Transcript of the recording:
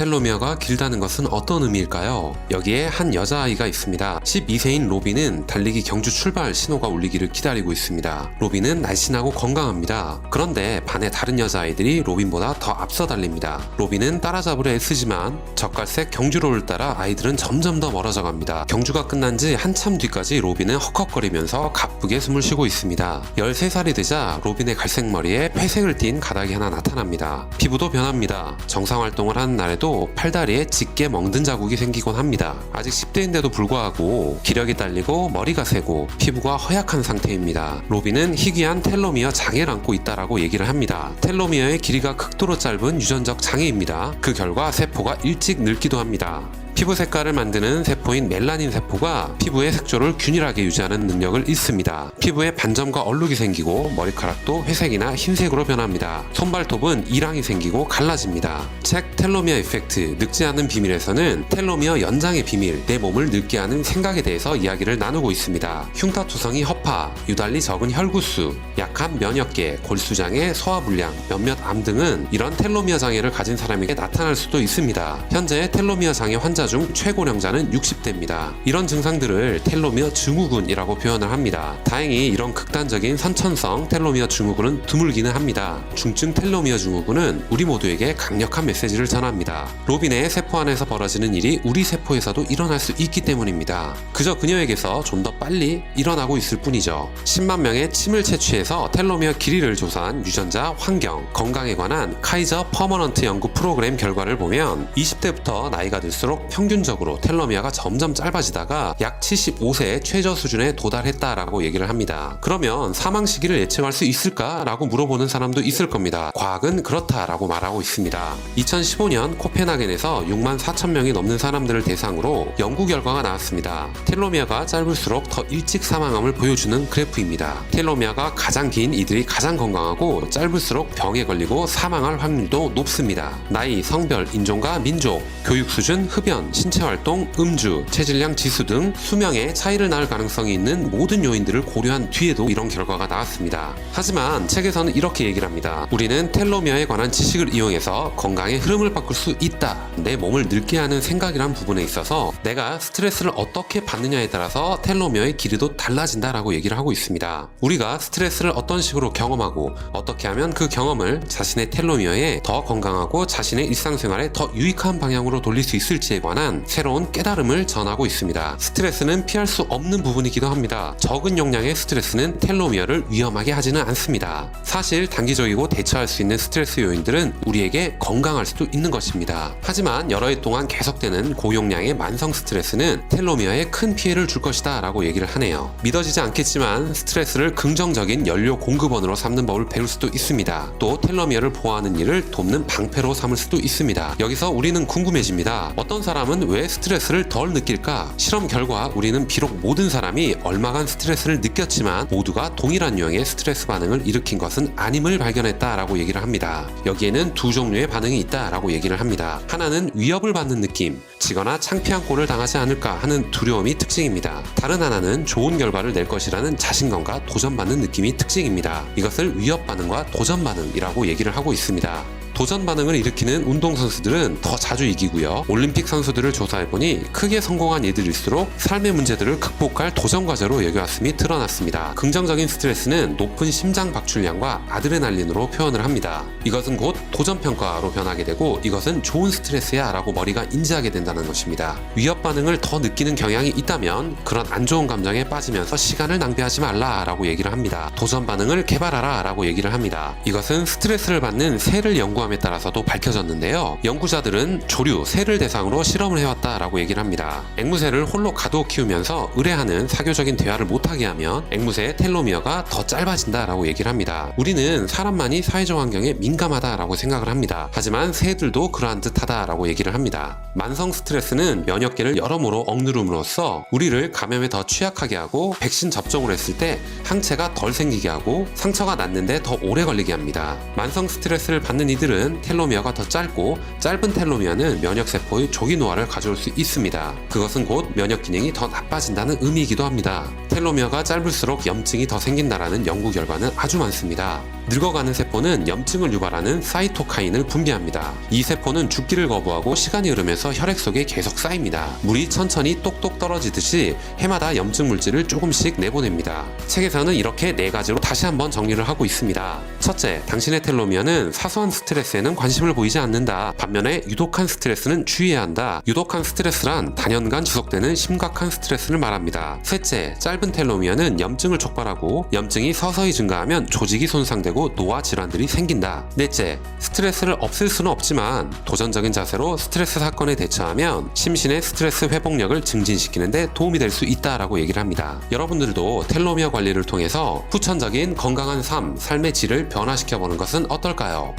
텔로미어가 길다는 것은 어떤 의미일까요? 여기에 한 여자아이가 있습니다. 12세인 로비는 달리기 경주 출발 신호가 울리기를 기다리고 있습니다. 로비는 날씬하고 건강합니다. 그런데 반의 다른 여자아이들이 로빈보다 더 앞서 달립니다. 로비는 따라잡으려 애쓰지만 젓갈색 경주로를 따라 아이들은 점점 더 멀어져 갑니다. 경주가 끝난 지 한참 뒤까지 로비는 헉헉거리면서 가쁘게 숨을 쉬고 있습니다. 13살이 되자 로빈의 갈색 머리에 회색을 띤 가닥이 하나 나타납니다. 피부도 변합니다. 정상활동을 하는 날에도 팔다리에 짙게 멍든 자국이 생기곤 합니다. 아직 10대인데도 불구하고 기력이 딸리고 머리가 새고 피부가 허약한 상태입니다. 로빈은 희귀한 텔로미어 장애를 안고 있다라고 얘기를 합니다. 텔로미어의 길이가 극도로 짧은 유전적 장애입니다. 그 결과 세포가 일찍 늙기도 합니다. 피부 색깔을 만드는 세포인 멜라닌 세포가 피부의 색조를 균일하게 유지하는 능력을 잃습니다. 피부에 반점과 얼룩이 생기고 머리카락도 회색이나 흰색으로 변합니다. 손발톱은 이랑이 생기고 갈라집니다. 책 텔로미어 이펙트, 늙지 않은 비밀에서는 텔로미어 연장의 비밀, 내 몸을 늙게 하는 생각에 대해서 이야기를 나누고 있습니다. 흉터투성이 허파, 유달리 적은 혈구수, 약한 면역계, 골수장애, 소화불량, 몇몇 암 등은 이런 텔로미어 장애를 가진 사람에게 나타날 수도 있습니다. 현재 텔로미어 장애 환자 중 최고령자는 60대입니다. 이런 증상들을 텔로미어 증후군이라고 표현을 합니다. 다행히 이런 극단적인 선천성 텔로미어 증후군은 드물기는 합니다. 중증 텔로미어 증후군은 우리 모두에게 강력한 메시지를 전합니다. 로빈의 세포 안에서 벌어지는 일이 우리 세포에서도 일어날 수 있기 때문입니다. 그저 그녀에게서 좀 더 빨리 일어나고 있을 뿐이죠. 10만 명의 침을 채취해서 텔로미어 길이를 조사한 유전자, 환경, 건강에 관한 카이저 퍼머넌트 연구 프로그램 결과를 보면 20대부터 나이가 들수록 평균적으로 텔로미어가 점점 짧아지다가 약 75세의 최저 수준에 도달했다라고 얘기를 합니다. 그러면 사망 시기를 예측할 수 있을까라고 물어보는 사람도 있을 겁니다. 과학은 그렇다라고 말하고 있습니다. 2015년 코펜하겐에서 6만 4천 명이 넘는 사람들을 대상으로 연구 결과가 나왔습니다. 텔로미어가 짧을수록 더 일찍 사망함을 보여주는 그래프입니다. 텔로미어가 가장 긴 이들이 가장 건강하고 짧을수록 병에 걸리고 사망할 확률도 높습니다. 나이, 성별, 인종과 민족, 교육 수준, 흡연, 신체활동, 음주, 체질량 지수 등 수명에 차이를 낳을 가능성이 있는 모든 요인들을 고려한 뒤에도 이런 결과가 나왔습니다. 하지만 책에서는 이렇게 얘기를 합니다. 우리는 텔로미어에 관한 지식을 이용해서 건강의 흐름을 바꿀 수 있다. 내 몸을 늙게 하는 생각이란 부분에 있어서 내가 스트레스를 어떻게 받느냐에 따라서 텔로미어의 길이도 달라진다라고 얘기를 하고 있습니다. 우리가 스트레스를 어떤 식으로 경험하고 어떻게 하면 그 경험을 자신의 텔로미어에 더 건강하고 자신의 일상생활에 더 유익한 방향으로 돌릴 수 있을지에 관한 새로운 깨달음을 전하고 있습니다. 스트레스는 피할 수 없는 부분이기도 합니다. 적은 용량의 스트레스는 텔로미어를 위험하게 하지는 않습니다. 사실 단기적이고 대처할 수 있는 스트레스 요인들은 우리에게 건강할 수도 있는 것입니다. 하지만 여러 해 동안 계속되는 고용량의 만성 스트레스는 텔로미어에 큰 피해를 줄 것이다 라고 얘기를 하네요. 믿어지지 않겠지만 스트레스를 긍정적인 연료 공급원으로 삼는 법을 배울 수도 있습니다. 또 텔로미어를 보호하는 일을 돕는 방패로 삼을 수도 있습니다. 여기서 우리는 궁금해집니다. 어떤 사람은 왜 스트레스를 덜 느낄까? 실험 결과 우리는 비록 모든 사람이 얼마간 스트레스를 느꼈지만 모두가 동일한 유형의 스트레스 반응을 일으킨 것은 아님을 발견했다라고 얘기를 합니다. 여기에는 두 종류의 반응이 있다라고 얘기를 합니다. 하나는 위협을 받는 느낌, 지거나 창피한 꼴을 당하지 않을까 하는 두려움이 특징입니다. 다른 하나는 좋은 결과를 낼 것이라는 자신감과 도전받는 느낌이 특징입니다. 이것을 위협 반응과 도전 반응이라고 얘기를 하고 있습니다. 도전 반응을 일으키는 운동선수들은 더 자주 이기고요. 올림픽 선수들을 조사해보니 크게 성공한 이들일수록 삶의 문제들을 극복할 도전 과제로 여겨왔음이 드러났습니다. 긍정적인 스트레스는 높은 심장 박출량과 아드레날린으로 표현을 합니다. 이것은 곧 도전 평가로 변하게 되고 이것은 좋은 스트레스야 라고 머리가 인지하게 된다는 것입니다. 위협 반응을 더 느끼는 경향이 있다면 그런 안 좋은 감정에 빠지면서 시간을 낭비하지 말라 라고 얘기를 합니다. 도전 반응을 개발하라 라고 얘기를 합니다. 이것은 스트레스를 받는 새를 연구함에 따라서도 밝혀졌는데요. 연구자들은 조류, 새를 대상으로 실험을 해왔다라고 얘기를 합니다. 앵무새를 홀로 가두어 키우면서 의뢰하는 사교적인 대화를 못하게 하면 앵무새의 텔로미어가 더 짧아진다라고 얘기를 합니다. 우리는 사람만이 사회적 환경에 민감하다라고 생각을 합니다. 하지만 새들도 그러한 듯하다라고 얘기를 합니다. 만성 스트레스는 면역계를 여러모로 억누름으로써 우리를 감염에 더 취약하게 하고 백신 접종을 했을 때 항체가 덜 생기게 하고 상처가 낫는데 더 오래 걸리게 합니다. 만성 스트레스를 받는 이들은 텔로미어가 더 짧고 짧은 텔로미어는 면역세포의 조기 노화를 가져올 수 있습니다. 그것은 곧 면역 기능이 더 나빠진다는 의미이기도 합니다. 텔로미어가 짧을수록 염증이 더 생긴다라는 연구 결과는 아주 많습니다. 늙어가는 세포는 염증을 유발하는 사이토카인을 분비합니다. 이 세포는 죽기를 거부하고 시간이 흐르면서 혈액 속에 계속 쌓입니다. 물이 천천히 똑똑 떨어지듯이 해마다 염증 물질을 조금씩 내보냅니다. 책에서는 이렇게 4가지로 다시 한번 정리를 하고 있습니다. 첫째, 당신의 텔로미어는 사소한 스트레스에는 관심을 보이지 않는다. 반면에 유독한 스트레스는 주의해야 한다. 유독한 스트레스란 단연간 지속되는 심각한 스트레스를 말합니다. 셋째, 짧은 텔로미어는 염증을 촉발하고 염증이 서서히 증가하면 조직이 손상되고 노화 질환들이 생긴다. 넷째, 스트레스를 없앨 수는 없지만 도전적인 자세로 스트레스 사건에 대처하면 심신의 스트레스 회복력을 증진시키는 데 도움이 될 수 있다라고 얘기를 합니다. 여러분들도 텔로미어 관리를 통해서 후천적인 건강한 삶의 질을 변화시켜보는 것은 어떨까요?